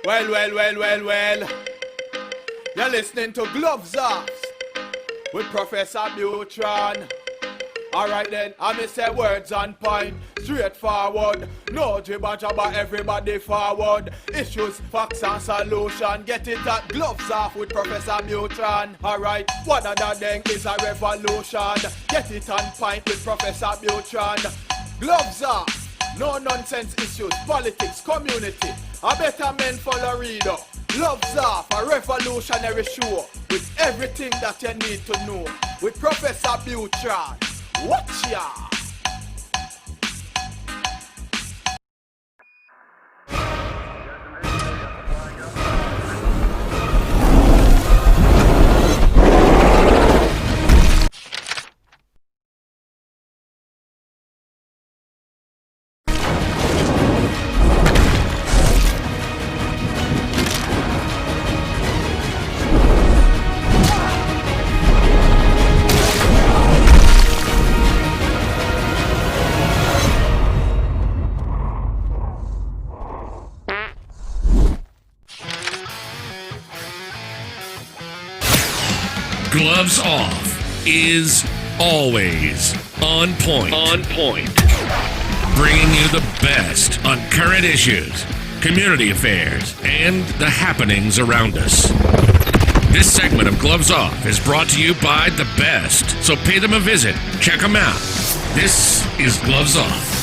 Well. You're listening to Gloves Off with Professor Buitrón. Alright then, I say words on point, straightforward. No jibber jabber, everybody forward. Issues, facts and solution. Get it at Gloves Off with Professor Buitrón. Alright, what other thing is a revolution? Get it on point with Professor Buitrón. Gloves Off, no nonsense issues, politics, community. A better men follow reader. Gloves Off, a revolutionary show with everything that you need to know. With Professor Buitrón. Watch ya! Gloves Off is always on point. Bringing you the best on current issues, community affairs, and the happenings around us. This segment of Gloves Off is brought to you by the best, so pay them a visit. Check them out. This is Gloves Off.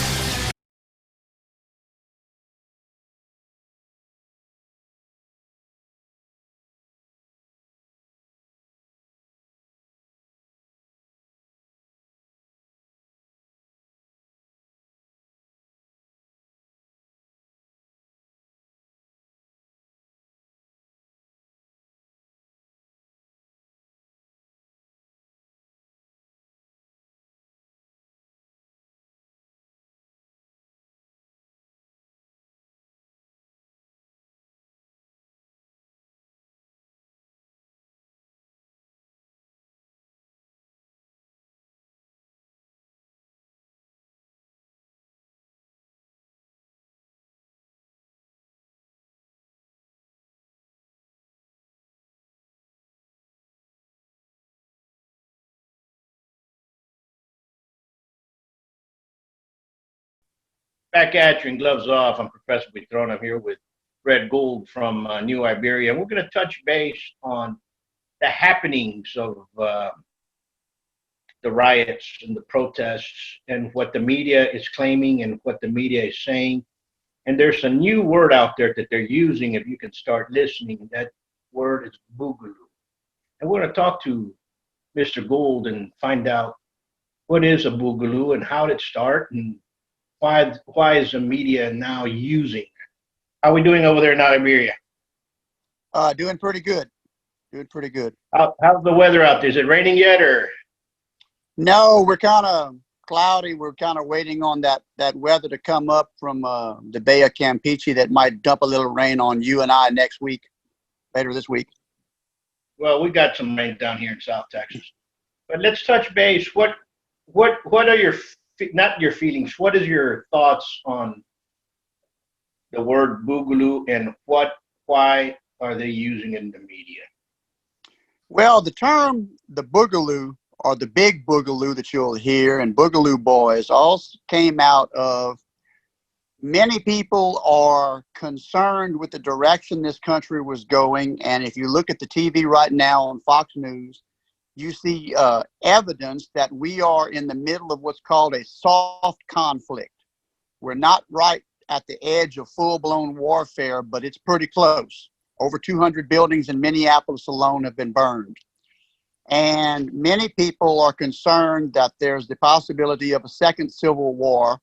Back at you and Gloves Off. I'm Professor Buitrón. I'm here with Brett Gould from New Iberia. We're going to touch base on the happenings of the riots and the protests and what the media is claiming and what the media is saying. And there's a new word out there that they're using if you can start listening. That word is Boogaloo. And we're going to talk to Mr. Gould and find out what is a Boogaloo and how did it start and why is the media now using it? How are we doing over there in Iberia? Doing pretty good. How's the weather out there? Is it raining yet or? No, we're kind of cloudy. We're kind of waiting on that weather to come up from the Bay of Campeche that might dump a little rain on you and I later this week. Well, we got some rain down here in South Texas. But let's touch base. What are your not your feelings? What is your thoughts on the word Boogaloo and why are they using it in the media? Well, the term the Boogaloo or the big Boogaloo that you'll hear and Boogaloo boys all came out of many people are concerned with the direction this country was going. And if you look at the TV right now on Fox News, you see evidence that we are in the middle of what's called a soft conflict. We're not right at the edge of full-blown warfare, but it's pretty close. Over 200 buildings in Minneapolis alone have been burned. And many people are concerned that there's the possibility of a second civil war.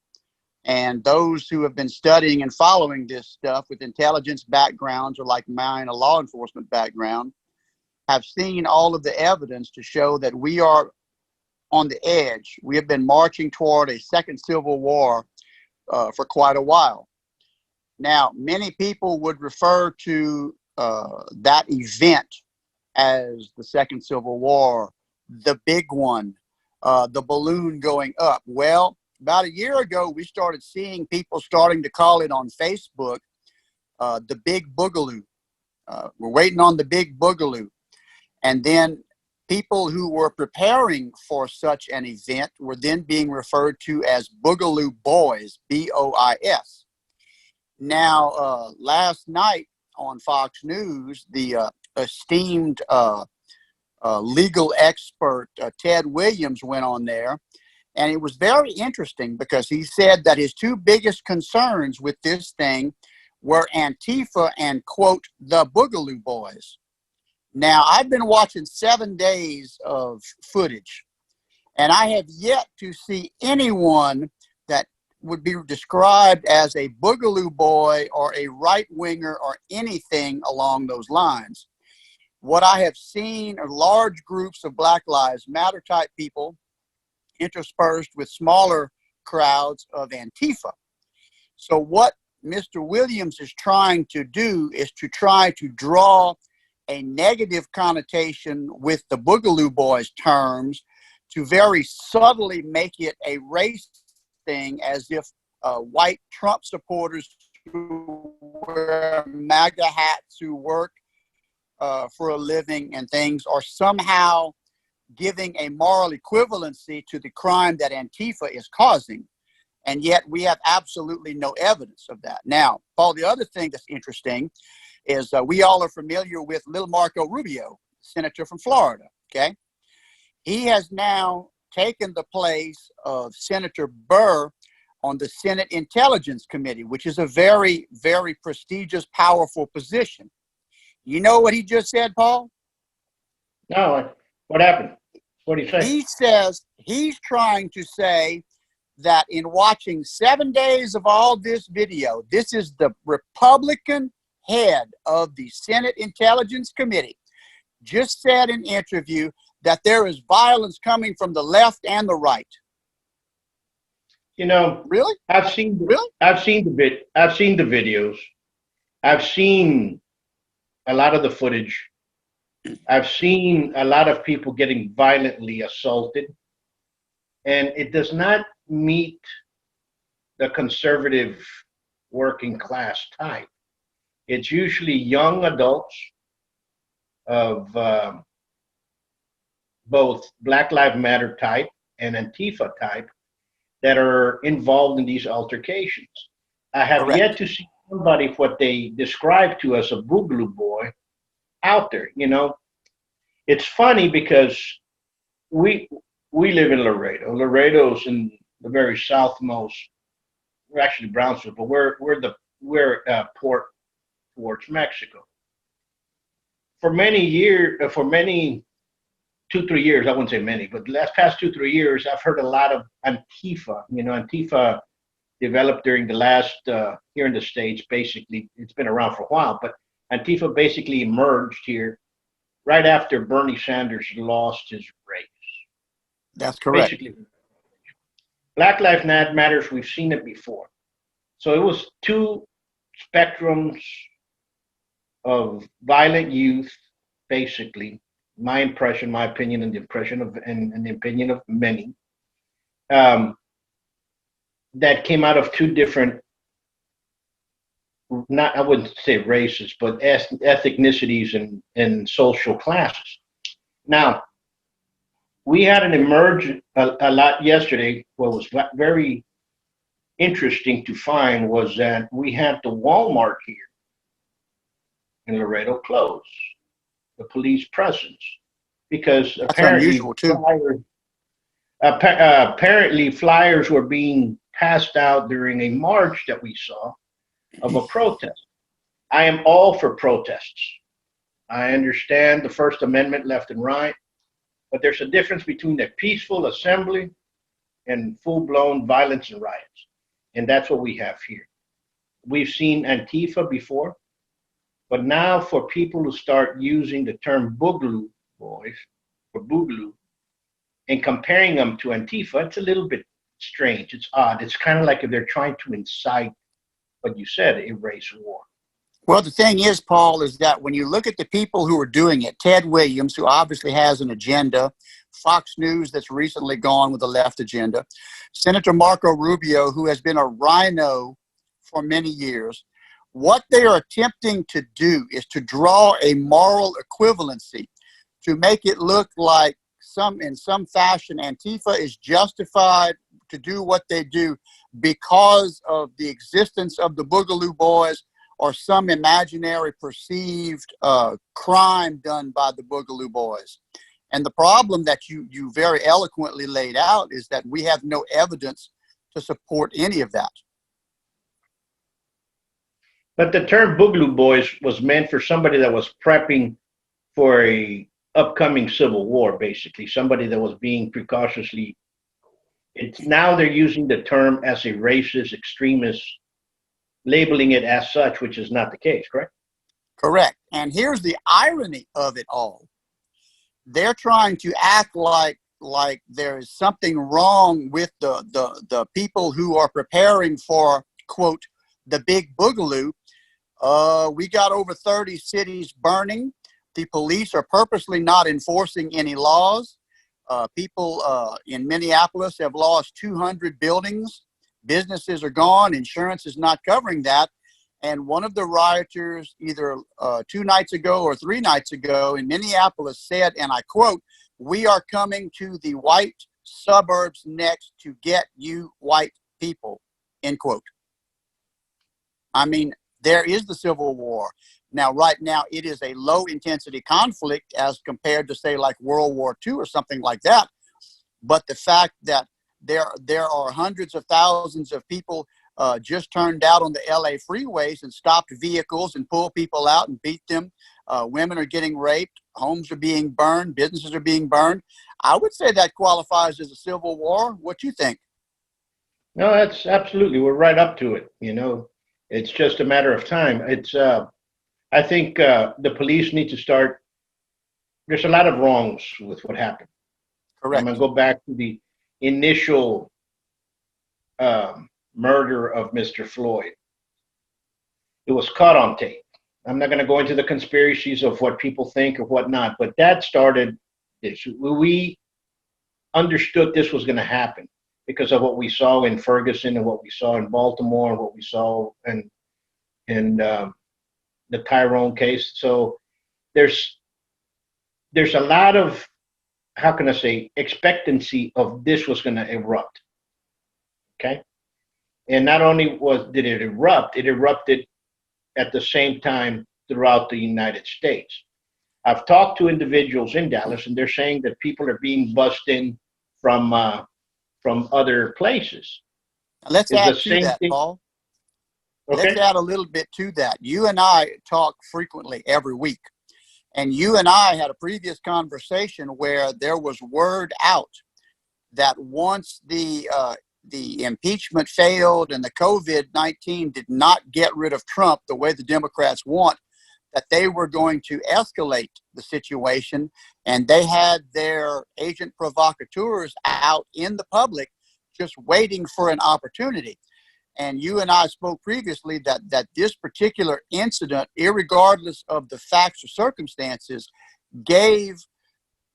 And those who have been studying and following this stuff with intelligence backgrounds or like mine, a law enforcement background, have seen all of the evidence to show that we are on the edge. We have been marching toward a second civil war for quite a while. Now, many people would refer to that event as the second civil war, the big one, the balloon going up. Well, about a year ago, we started seeing people starting to call it on Facebook the big Boogaloo. We're waiting on the big Boogaloo. And then people who were preparing for such an event were then being referred to as Boogaloo Boys, B-O-I-S. Now, last night on Fox News, the esteemed legal expert Ted Williams went on there, and it was very interesting because he said that his two biggest concerns with this thing were Antifa and, quote, the Boogaloo Boys. Now, I've been watching 7 days of footage, and I have yet to see anyone that would be described as a Boogaloo boy or a right-winger or anything along those lines. What I have seen are large groups of Black Lives Matter type people interspersed with smaller crowds of Antifa. So what Mr. Williams is trying to do is to try to draw a negative connotation with the Boogaloo Boys terms to very subtly make it a race thing, as if white Trump supporters who wear MAGA hats, who work for a living and things, are somehow giving a moral equivalency to the crime that Antifa is causing. And yet we have absolutely no evidence of that. Now, Paul, the other thing that's interesting is we all are familiar with Little Marco Rubio, senator from Florida, okay? He has now taken the place of Senator Burr on the Senate Intelligence Committee, which is a very, very prestigious, powerful position. You know what he just said, Paul? No, what happened? What did he say? He says he's trying to say that in watching 7 days of all this video, this is the Republican head of the Senate Intelligence Committee just said in an interview that there is violence coming from the left and the right. You know, really? I've seen the videos. I've seen a lot of the footage. I've seen a lot of people getting violently assaulted, and it does not meet the conservative working class type. It's usually young adults of both Black Lives Matter type and Antifa type that are involved in these altercations. I have yet to see somebody what they describe to us a Boogaloo boy out there. You know, it's funny because we live in Laredo. Laredo's in the very southmost. We're actually Brownsville, but we're port towards Mexico. For many years, 2-3 years, I wouldn't say many, but the past 2-3 years, I've heard a lot of Antifa. You know, Antifa developed during the last, here in the States, basically, it's been around for a while, but Antifa basically emerged here right after Bernie Sanders lost his race. That's correct. Basically, Black Lives Matters, we've seen it before. So it was two spectrums of violent youth, basically, my impression, my opinion, and the impression of, and the opinion of many, that came out of two different, I wouldn't say races, but ethnicities and social classes. Now, we had an emerge a lot yesterday. What was very interesting to find was that we had the Walmart here in Laredo closed, the police presence, because apparently apparently flyers were being passed out during a march that we saw of a protest. I am all for protests. I understand the First Amendment left and right, but there's a difference between a peaceful assembly and full-blown violence and riots. And that's what we have here. We've seen Antifa before, but now for people to start using the term Boogaloo boys or Boogaloo and comparing them to Antifa, it's a little bit strange. It's odd. It's kind of like if they're trying to incite, what you said, a race war. Well, the thing is, Paul, is that when you look at the people who are doing it, Ted Williams, who obviously has an agenda, Fox News that's recently gone with the left agenda, Senator Marco Rubio, who has been a rhino for many years, What they are attempting to do is to draw a moral equivalency, to make it look like in some fashion Antifa is justified to do what they do because of the existence of the Boogaloo Boys or some imaginary perceived crime done by the Boogaloo Boys. And the problem that you very eloquently laid out is that we have no evidence to support any of that. But the term Boogaloo Boys was meant for somebody that was prepping for a upcoming civil war, basically, somebody that was being precautiously. It's now they're using the term as a racist extremist, labeling it as such, which is not the case, correct? Correct. And here's the irony of it all. They're trying to act like there is something wrong with the people who are preparing for, quote, the big Boogaloo. We got over 30 cities burning. The police are purposely not enforcing any laws. People in Minneapolis have lost 200 buildings. Businesses are gone. Insurance is not covering that. And one of the rioters, either 2 nights ago or 3 nights ago in Minneapolis said, and I quote, "We are coming to the white suburbs next to get you white people," end quote. I mean, there is the Civil War. Now, right now, it is a low-intensity conflict as compared to, say, like World War II or something like that. But the fact that there are hundreds of thousands of people just turned out on the LA freeways and stopped vehicles and pulled people out and beat them. Women are getting raped. Homes are being burned. Businesses are being burned. I would say that qualifies as a civil war. What do you think? No, that's absolutely. We're right up to it. You know, it's just a matter of time. It's. I think the police need to start. There's a lot of wrongs with what happened. Correct. I'm going to go back to the initial murder of Mr. Floyd. It was caught on tape. I'm not going to go into the conspiracies of what people think or whatnot, but that started this. We understood this was going to happen because of what we saw in Ferguson and what we saw in Baltimore and what we saw in the Tyrone case. So there's a lot of, how can I say, expectancy of this was going to erupt. Okay. And not only did it erupt, it erupted at the same time throughout the United States. I've talked to individuals in Dallas, and they're saying that people are being bussed in from other places. Let's add to that, Paul. Okay. Let's add a little bit to that. You and I talk frequently every week. And you and I had a previous conversation where there was word out that once the impeachment failed and the COVID-19 did not get rid of Trump the way the Democrats want, that they were going to escalate the situation. And they had their agent provocateurs out in the public just waiting for an opportunity. And you and I spoke previously that this particular incident, irregardless of the facts or circumstances, gave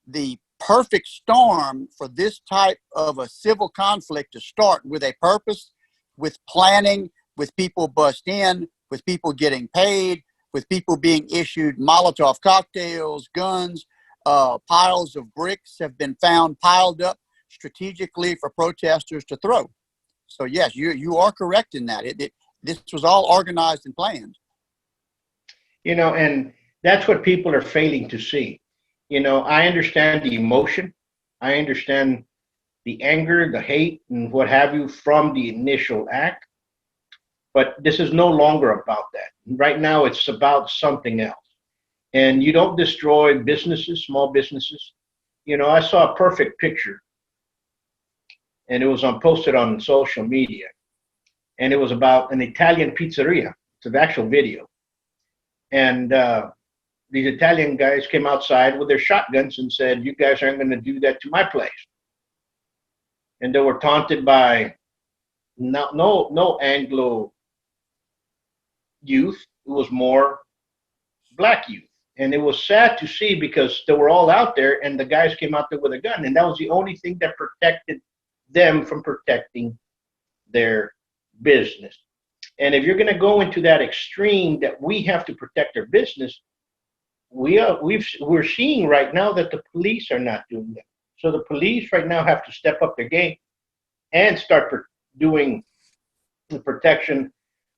the perfect storm for this type of a civil conflict to start with a purpose, with planning, with people bussed in, with people getting paid, with people being issued Molotov cocktails, guns, piles of bricks have been found piled up strategically for protesters to throw. So yes, you are correct in that. This was all organized and planned. You know, and that's what people are failing to see. You know, I understand the emotion. I understand the anger, the hate, and what have you from the initial act. But this is no longer about that. Right now, it's about something else. And you don't destroy businesses, small businesses. You know, I saw a perfect picture, and it was posted on social media. And it was about an Italian pizzeria. It's an actual video. And these Italian guys came outside with their shotguns and said, "You guys aren't going to do that to my place." And they were taunted by no Anglo youth. It was more black youth. And it was sad to see because they were all out there and the guys came out there with a gun. And that was the only thing that protected them from protecting their business. And if you're going to go into that extreme that we have to protect our business, we're seeing right now that the police are not doing that. So the police right now have to step up their game and start doing the protection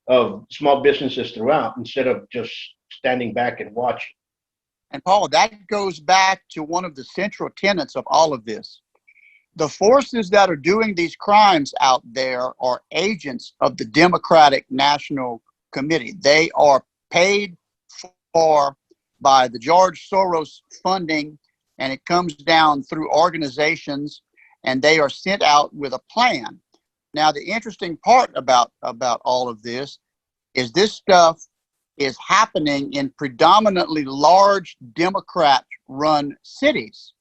of small businesses throughout instead of just standing back and watching. And Paul, that goes back to one of the central tenets of all of this. The forces that are doing these crimes out there are agents of the Democratic National Committee. They are paid for by the George Soros funding, and it comes down through organizations, and they are sent out with a plan. Now, the interesting part about all of this is this stuff is happening in predominantly large Democrat-run cities.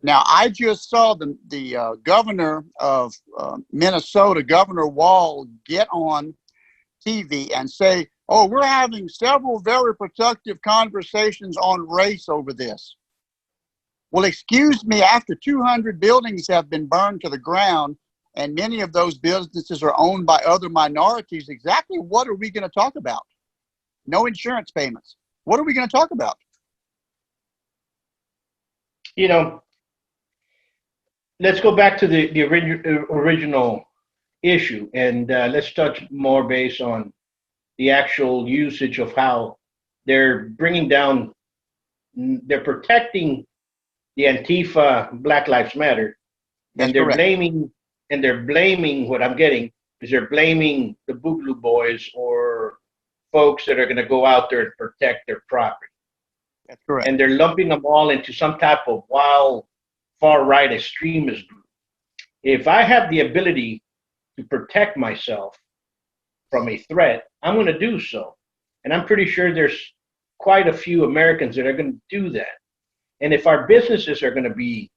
Now, I just saw the governor of Minnesota, Governor Wall, get on TV and say, "Oh, we're having several very productive conversations on race over this." Well, excuse me, after 200 buildings have been burned to the ground, and many of those businesses are owned by other minorities, exactly what are we going to talk about? No insurance payments. What are we going to talk about? You know, let's go back to the original issue, and let's touch more base on the actual usage of how they're bringing down, they're protecting the Antifa, Black Lives Matter, and they're blaming what I'm getting is they're blaming the Boogaloo boys or folks that are going to go out there and protect their property. That's correct. And they're lumping them all into some type of wild, far-right extremist group. If I have the ability to protect myself from a threat, I'm going to do so. And I'm pretty sure there's quite a few Americans that are going to do that. And if our businesses are going to be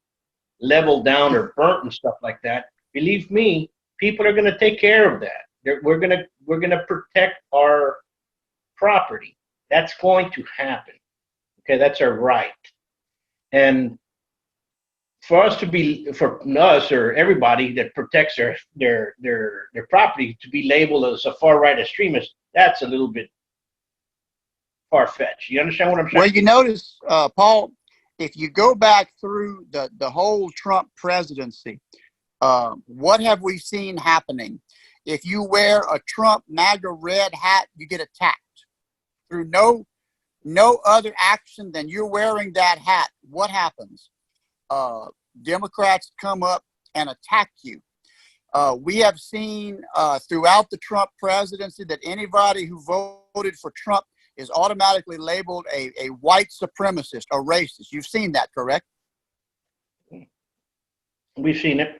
leveled down or burnt and stuff like that, believe me, people are going to take care of that. We're going to protect our property. That's going to happen. Okay, that's our right. And for us or everybody that protects their property to be labeled as a far right extremist, that's a little bit far-fetched. You understand what I'm saying? Well, you notice, Paul, if you go back through the whole Trump presidency, what have we seen happening? If you wear a Trump MAGA red hat, you get attacked. Through no other action than you're wearing that hat, what happens? Democrats come up and attack you. We have seen throughout the Trump presidency that anybody who voted for Trump is automatically labeled a white supremacist, a racist. You've seen that, correct? We've seen it.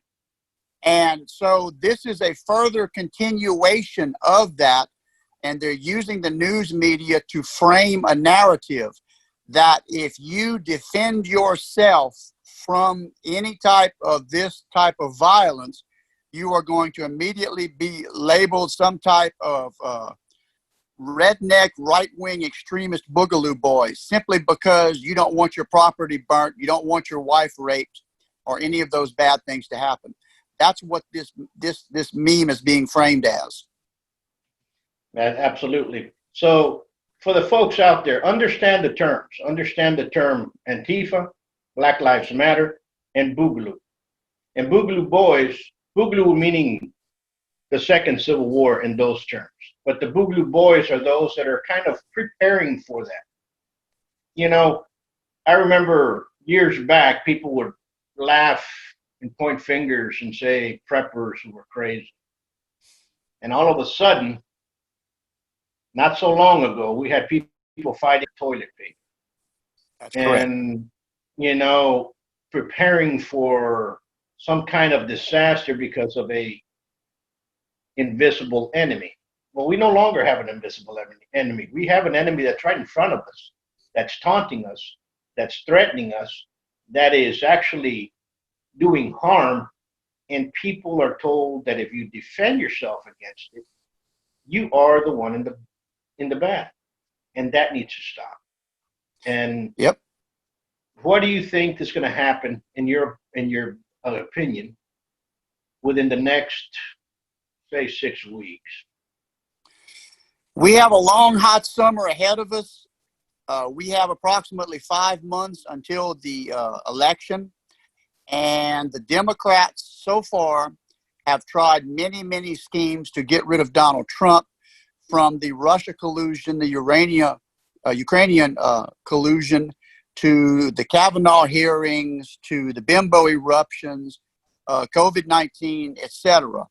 And so this is a further continuation of that. And they're using the news media to frame a narrative that if you defend yourself from any type of this type of violence, you are going to immediately be labeled some type of redneck, right-wing extremist Boogaloo boys, simply because you don't want your property burnt, you don't want your wife raped, or any of those bad things to happen. That's what this meme is being framed as. Absolutely. So for the folks out there, understand the terms. Understand the term Antifa, Black Lives Matter, and Boogaloo. And Boogaloo boys, Boogaloo meaning the Second Civil War in those terms. But the Boogaloo boys are those that are kind of preparing for that. You know, I remember years back, people would laugh and point fingers and say preppers were crazy. And all of a sudden, not so long ago, we had people fighting toilet paper. That's correct. And, you know, preparing for some kind of disaster because of a invisible enemy. Well, we no longer have an invisible enemy. We have an enemy that's right in front of us, that's taunting us, that's threatening us, that is actually doing harm. And people are told that if you defend yourself against it, you are the one in the bad, and that needs to stop. And yep, what do you think is going to happen in your opinion within the next, say, 6 weeks? We have a long, hot summer ahead of us. We have approximately 5 months until the election. And the Democrats so far have tried many, many schemes to get rid of Donald Trump, from the Russia collusion, the Ukrainian collusion, to the Kavanaugh hearings, to the bimbo eruptions, COVID-19, etc.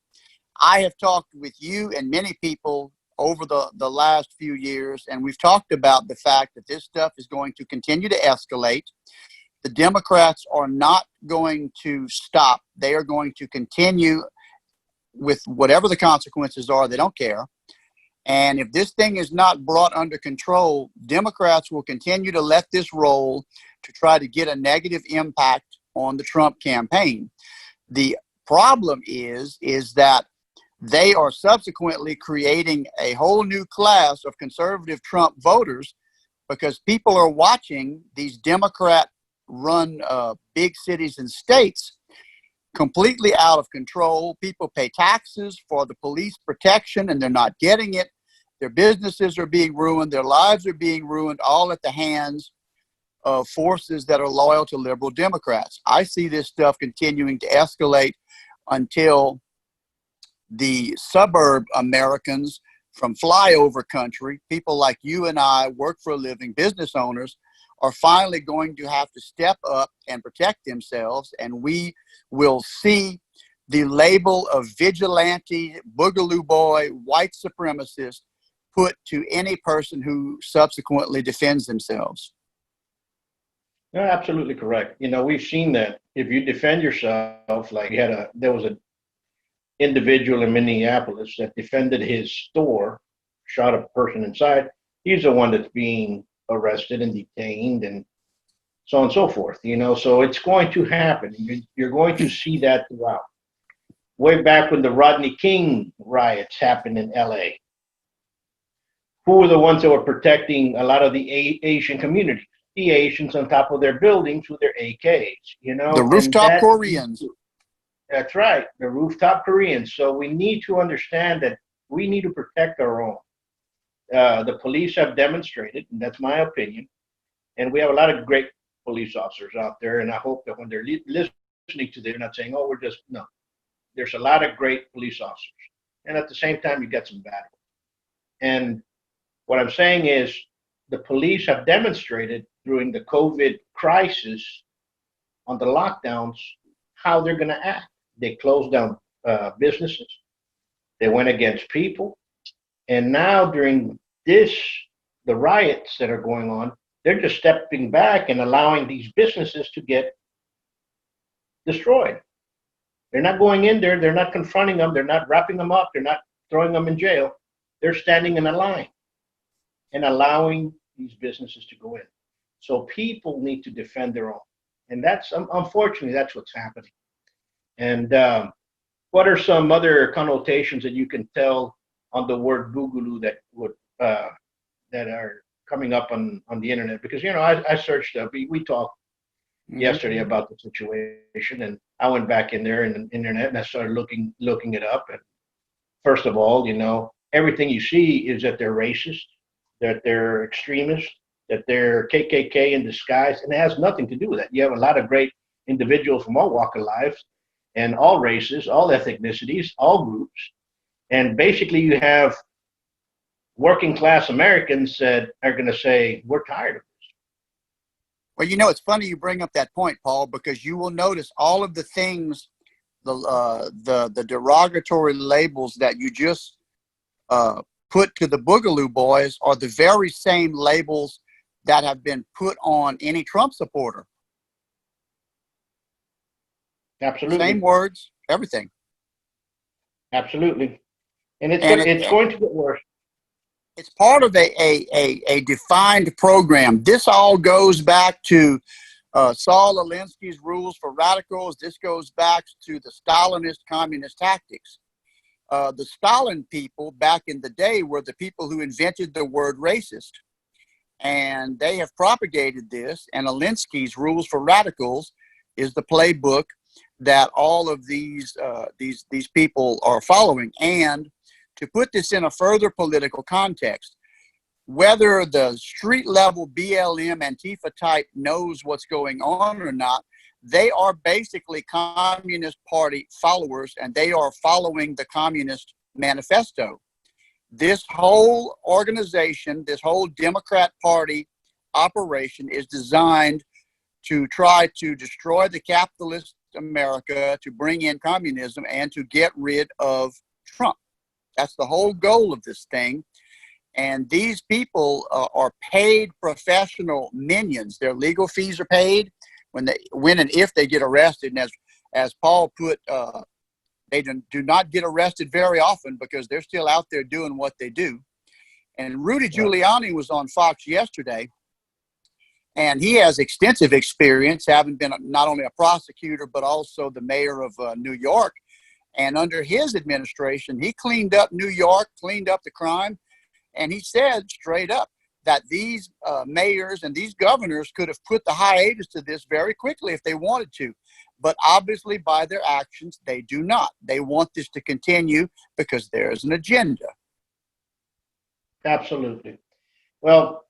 I have talked with you and many people over the last few years, and we've talked about the fact that this stuff is going to continue to escalate. The Democrats are not going to stop. They are going to continue with whatever the consequences are. They don't care. And if this thing is not brought under control, Democrats will continue to let this roll to try to get a negative impact on the Trump campaign. The problem is that they are subsequently creating a whole new class of conservative Trump voters, because people are watching these Democrat-run big cities and states completely out of control. People pay taxes for the police protection and they're not getting it. Their businesses are being ruined. Their lives are being ruined, all at the hands of forces that are loyal to liberal Democrats. I see this stuff continuing to escalate until the suburb Americans from flyover country, people like you and I, work for a living, business owners, are finally going to have to step up and protect themselves, and we will see the label of vigilante, boogaloo boy, white supremacist put to any person who subsequently defends themselves. You're absolutely correct. You know, we've seen that if you defend yourself, like there was an individual in Minneapolis that defended his store, shot a person inside. He's the one that's being arrested and detained and so on and so forth, you know. So it's going to happen. You're going to see that throughout. Way back when the Rodney King riots happened in LA, who were the ones that were protecting a lot of the Asian community? The Asians on top of their buildings with their AKs, you know. The rooftop Koreans. That's right, the rooftop Koreans. So we need to understand that we need to protect our own. The police have demonstrated, and that's my opinion, and we have a lot of great police officers out there, and I hope that when they're listening to this, they're not saying, oh, we're just, no. There's a lot of great police officers, and at the same time, you get some bad ones. And what I'm saying is the police have demonstrated during the COVID crisis on the lockdowns how they're going to act. They closed down businesses. They went against people. And now during the riots that are going on, they're just stepping back and allowing these businesses to get destroyed. They're not going in there. They're not confronting them. They're not wrapping them up. They're not throwing them in jail. They're standing in a line and allowing these businesses to go in. So people need to defend their own. And that's, unfortunately, that's what's happening. And what are some other connotations that you can tell on the word Boogaloo that are coming up on the internet? Because, you know, I searched up, we talked yesterday about the situation, and I went back in there in the internet and I started looking it up. And first of all, you know, everything you see is that they're racist, that they're extremists, that they're KKK in disguise, and it has nothing to do with that. You have a lot of great individuals from all walks of life and all races, all ethnicities, all groups. And basically you have working class Americans that are going to say, we're tired of this. Well, you know, it's funny you bring up that point, Paul, because you will notice all of the things, the derogatory labels that you just put to the Boogaloo boys are the very same labels that have been put on any Trump supporter. Absolutely. Same words, everything. Absolutely. And it's going to get worse. It's part of a defined program. This all goes back to Saul Alinsky's rules for radicals. This goes back to the Stalinist communist tactics. The Stalin people back in the day were the people who invented the word racist. And they have propagated this, and Alinsky's rules for radicals is the playbook that all of these people are following. And To put this in a further political context, whether the street level BLM Antifa type knows what's going on or not, they are basically Communist Party followers, and they are following the Communist Manifesto. This whole organization, this whole Democrat Party operation is designed to try to destroy the capitalist America, to bring in communism, and to get rid of Trump. That's the whole goal of this thing. And these people are paid professional minions. Their legal fees are paid when and if they get arrested. And as Paul put, they do not get arrested very often because they're still out there doing what they do. And Rudy Giuliani was on Fox yesterday, and he has extensive experience, having been not only a prosecutor, but also the mayor of New York. And under his administration, he cleaned up New York, cleaned up the crime. And he said straight up that these mayors and these governors could have put the hiatus to this very quickly if they wanted to. But obviously by their actions, they do not. They want this to continue because there's an agenda. Absolutely. Well,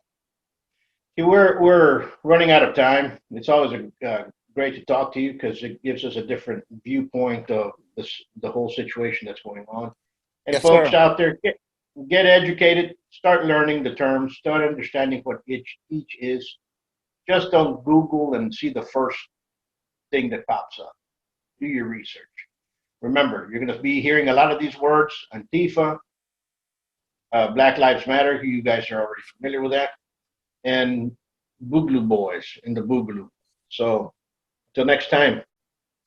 we're running out of time. It's always great to talk to you because it gives us a different viewpoint of the whole situation that's going on. And yes, folks sir. out there, get educated, start learning the terms, start understanding what each is. Just don't Google and see the first thing that pops up. Do your research. Remember, you're going to be hearing a lot of these words: Antifa, Black Lives Matter, who you guys are already familiar with that, and Boogaloo boys in the Boogaloo. So until next time,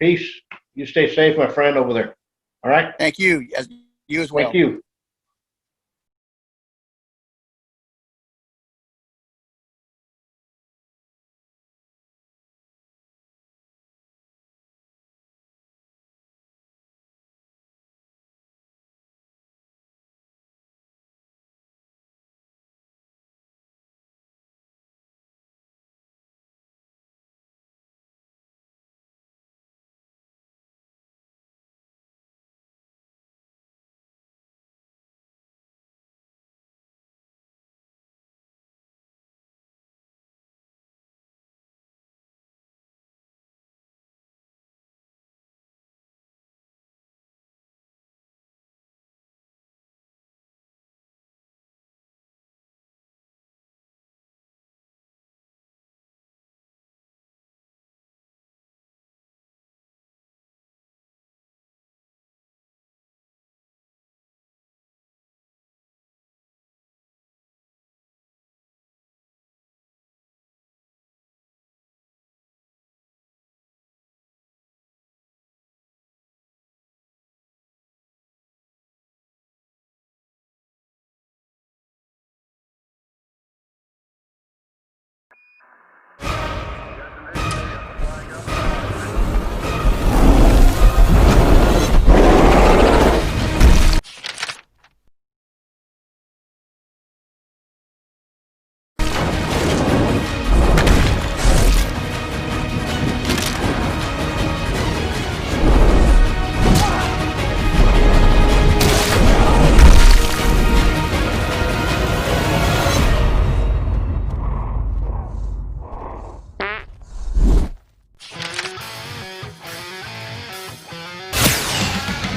peace. You stay safe, my friend, over there. All right? Thank you. You as well. Thank you.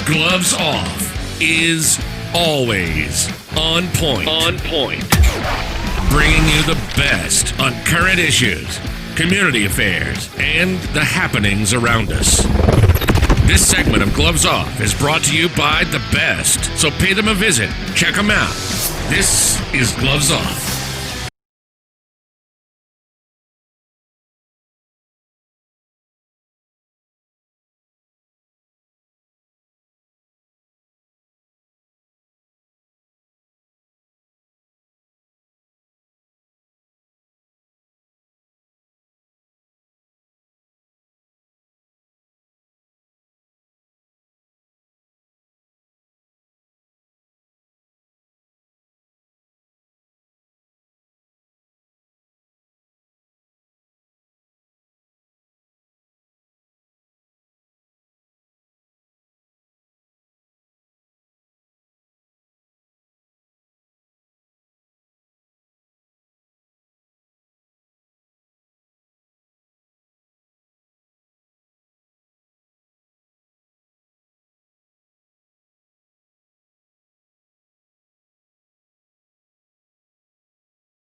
Gloves Off is always on point. On point. Bringing you the best on current issues, community affairs, and the happenings around us. This segment of Gloves Off is brought to you by the best, so pay them a visit. Check them out. This is Gloves Off.